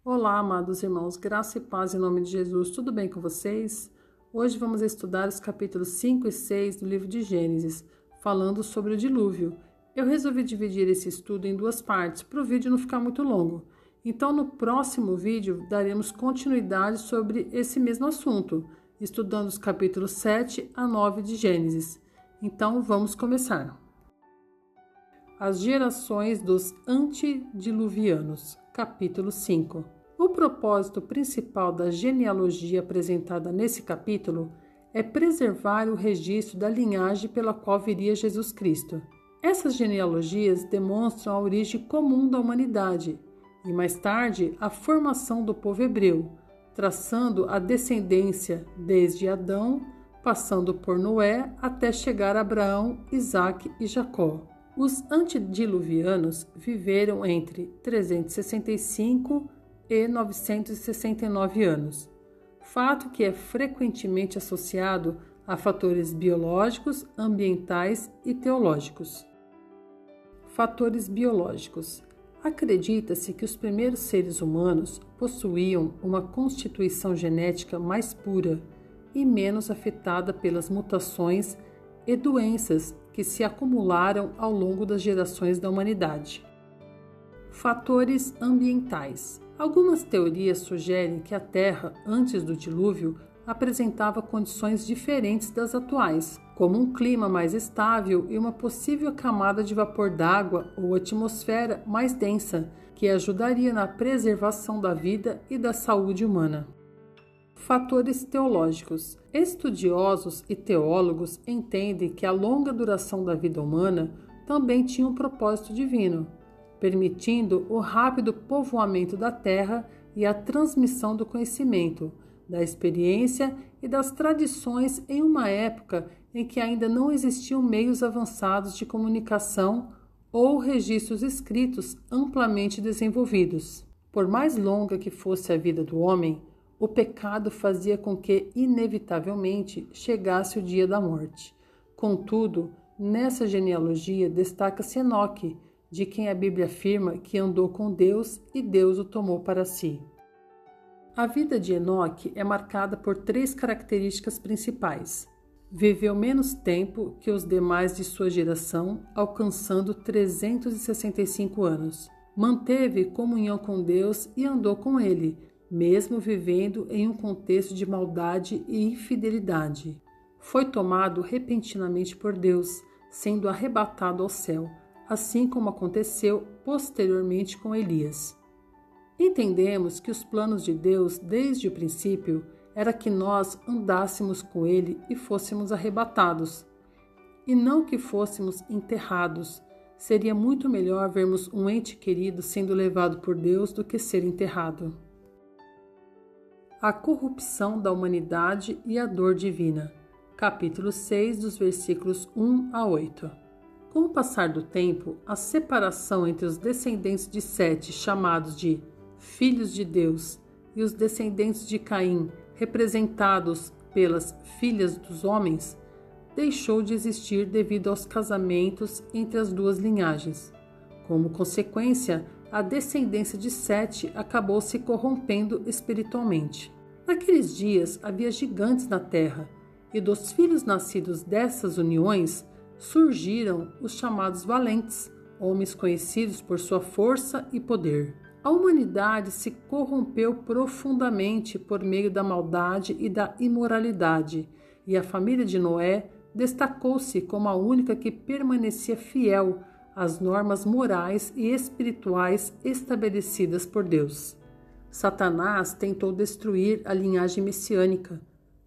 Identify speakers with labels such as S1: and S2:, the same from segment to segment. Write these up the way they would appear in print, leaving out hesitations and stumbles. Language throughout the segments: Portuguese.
S1: Olá, amados irmãos, graça e paz em nome de Jesus, tudo bem com vocês? Hoje vamos estudar os capítulos 5 e 6 do livro de Gênesis, falando sobre o dilúvio. Eu resolvi dividir esse estudo em duas partes, para o vídeo não ficar muito longo. Então, no próximo vídeo, daremos continuidade sobre esse mesmo assunto, estudando os capítulos 7 a 9 de Gênesis. Então, vamos começar. As gerações dos antediluvianos, capítulo 5. O propósito principal da genealogia apresentada nesse capítulo é preservar o registro da linhagem pela qual viria Jesus Cristo. Essas genealogias demonstram a origem comum da humanidade e, mais tarde, a formação do povo hebreu, traçando a descendência desde Adão, passando por Noé até chegar a Abraão, Isaque e Jacó. Os antediluvianos viveram entre 365 e 969 anos, fato que é frequentemente associado a fatores biológicos, ambientais e teológicos. Fatores biológicos. Acredita-se que os primeiros seres humanos possuíam uma constituição genética mais pura e menos afetada pelas mutações e doenças que se acumularam ao longo das gerações da humanidade. Fatores ambientais. Algumas teorias sugerem que a Terra, antes do dilúvio, apresentava condições diferentes das atuais, como um clima mais estável e uma possível camada de vapor d'água ou atmosfera mais densa, que ajudaria na preservação da vida e da saúde humana. Fatores teológicos. Estudiosos e teólogos entendem que a longa duração da vida humana também tinha um propósito divino, permitindo o rápido povoamento da terra e a transmissão do conhecimento, da experiência e das tradições em uma época em que ainda não existiam meios avançados de comunicação ou registros escritos amplamente desenvolvidos. Por mais longa que fosse a vida do homem, o pecado fazia com que, inevitavelmente, chegasse o dia da morte. Contudo, nessa genealogia destaca-se Enoque, de quem a Bíblia afirma que andou com Deus e Deus o tomou para si. A vida de Enoque é marcada por três características principais. Viveu menos tempo que os demais de sua geração, alcançando 365 anos. Manteve comunhão com Deus e andou com ele, mesmo vivendo em um contexto de maldade e infidelidade. Foi tomado repentinamente por Deus, sendo arrebatado ao céu, assim como aconteceu posteriormente com Elias. Entendemos que os planos de Deus, desde o princípio, era que nós andássemos com ele e fôssemos arrebatados, e não que fôssemos enterrados. Seria muito melhor vermos um ente querido sendo levado por Deus do que ser enterrado. A corrupção da humanidade e a dor divina. Capítulo 6, dos versículos 1 a 8. Com o passar do tempo, a separação entre os descendentes de Sete, chamados de filhos de Deus, e os descendentes de Caim, representados pelas filhas dos homens, deixou de existir devido aos casamentos entre as duas linhagens. Como consequência, a descendência de Sete acabou se corrompendo espiritualmente. Naqueles dias havia gigantes na terra, e dos filhos nascidos dessas uniões surgiram os chamados valentes, homens conhecidos por sua força e poder. A humanidade se corrompeu profundamente por meio da maldade e da imoralidade, e a família de Noé destacou-se como a única que permanecia fiel às normas morais e espirituais estabelecidas por Deus. Satanás tentou destruir a linhagem messiânica,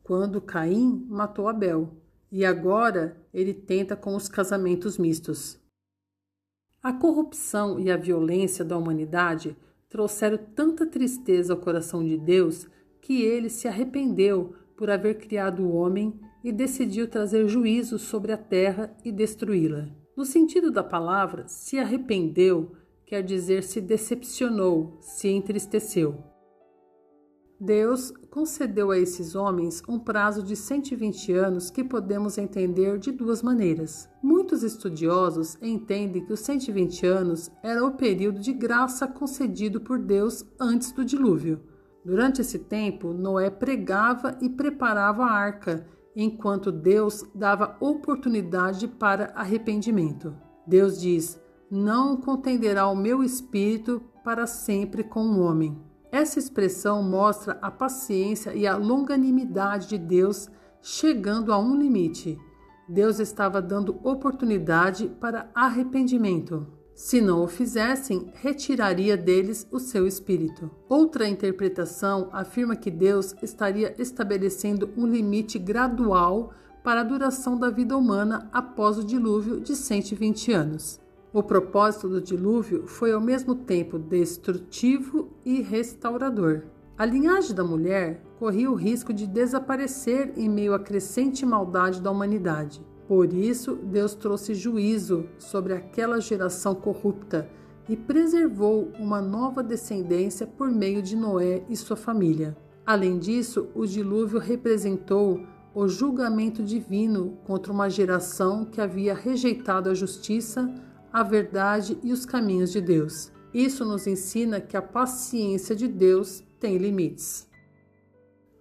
S1: quando Caim matou Abel, e agora ele tenta com os casamentos mistos. A corrupção e a violência da humanidade trouxeram tanta tristeza ao coração de Deus que ele se arrependeu por haver criado o homem e decidiu trazer juízo sobre a terra e destruí-la. No sentido da palavra, se arrependeu quer dizer se decepcionou, se entristeceu. Deus concedeu a esses homens um prazo de 120 anos que podemos entender de duas maneiras. Muitos estudiosos entendem que os 120 anos era o período de graça concedido por Deus antes do dilúvio. Durante esse tempo, Noé pregava e preparava a arca, enquanto Deus dava oportunidade para arrependimento. Deus diz: "Não contenderá o meu espírito para sempre com o homem." Essa expressão mostra a paciência e a longanimidade de Deus chegando a um limite. Deus estava dando oportunidade para arrependimento. Se não o fizessem, retiraria deles o seu espírito. Outra interpretação afirma que Deus estaria estabelecendo um limite gradual para a duração da vida humana após o dilúvio de 120 anos. O propósito do dilúvio foi ao mesmo tempo destrutivo e restaurador. A linhagem da mulher corria o risco de desaparecer em meio à crescente maldade da humanidade. Por isso, Deus trouxe juízo sobre aquela geração corrupta e preservou uma nova descendência por meio de Noé e sua família. Além disso, o dilúvio representou o julgamento divino contra uma geração que havia rejeitado a justiça, a verdade e os caminhos de Deus. Isso nos ensina que a paciência de Deus tem limites.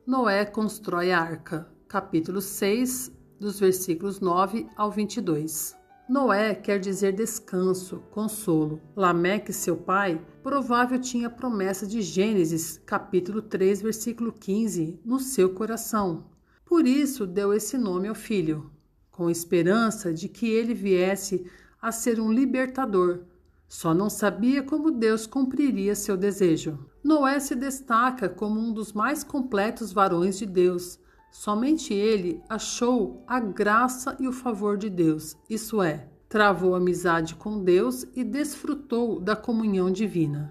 S1: Noé constrói a arca. Capítulo 6, dos versículos 9 ao 22. Noé quer dizer descanso, consolo. Lameque, seu pai, provável tinha a promessa de Gênesis, capítulo 3, versículo 15, no seu coração. Por isso deu esse nome ao filho, com esperança de que ele viesse a ser um libertador. Só não sabia como Deus cumpriria seu desejo. Noé se destaca como um dos mais completos varões de Deus. Somente ele achou a graça e o favor de Deus, isso é, travou amizade com Deus e desfrutou da comunhão divina.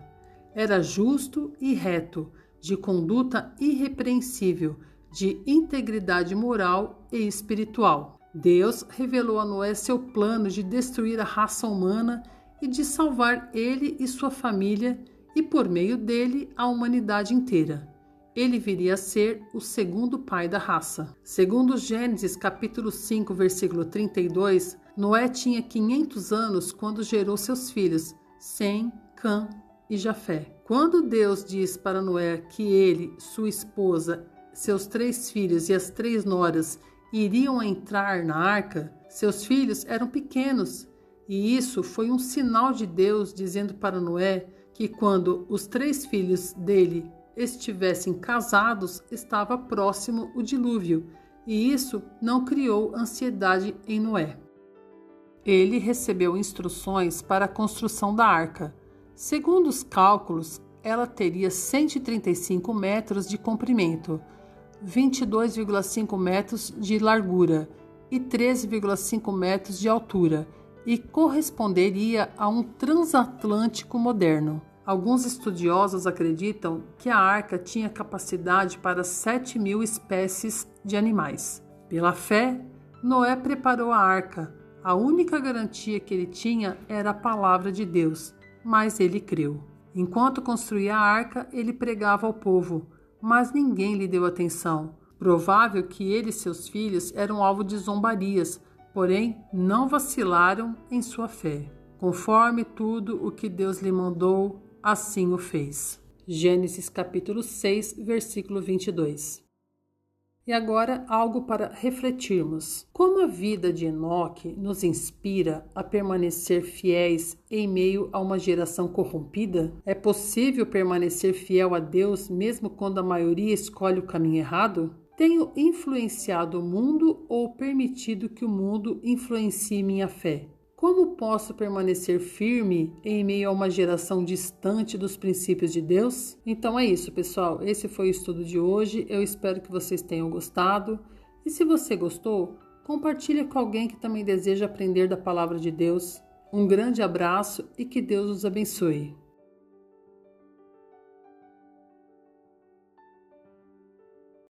S1: Era justo e reto, de conduta irrepreensível, de integridade moral e espiritual. Deus revelou a Noé seu plano de destruir a raça humana e de salvar ele e sua família e, por meio dele, a humanidade inteira. Ele viria a ser o segundo pai da raça. Segundo Gênesis capítulo 5, versículo 32, Noé tinha 500 anos quando gerou seus filhos, Sem, Cã e Jafé. Quando Deus diz para Noé que ele, sua esposa, seus 3 filhos e as 3 noras iriam entrar na arca, seus filhos eram pequenos, e isso foi um sinal de Deus dizendo para Noé que quando os 3 filhos dele estivessem casados, estava próximo o dilúvio, e isso não criou ansiedade em Noé. Ele recebeu instruções para a construção da arca. Segundo os cálculos, ela teria 135 metros de comprimento, 22,5 metros de largura e 13,5 metros de altura, e corresponderia a um transatlântico moderno. Alguns estudiosos acreditam que a arca tinha capacidade para 7.000 espécies de animais. Pela fé, Noé preparou a arca. A única garantia que ele tinha era a palavra de Deus, mas ele creu. Enquanto construía a arca, ele pregava ao povo, mas ninguém lhe deu atenção. Provável que ele e seus filhos eram alvo de zombarias, porém não vacilaram em sua fé. Conforme tudo o que Deus lhe mandou, assim o fez. Gênesis capítulo 6, versículo 22. E agora algo para refletirmos. Como a vida de Enoque nos inspira a permanecer fiéis em meio a uma geração corrompida? É possível permanecer fiel a Deus mesmo quando a maioria escolhe o caminho errado? Tenho influenciado o mundo ou permitido que o mundo influencie minha fé? Como posso permanecer firme em meio a uma geração distante dos princípios de Deus? Então é isso, pessoal. Esse foi o estudo de hoje. Eu espero que vocês tenham gostado. E se você gostou, compartilhe com alguém que também deseja aprender da palavra de Deus. Um grande abraço e que Deus os abençoe.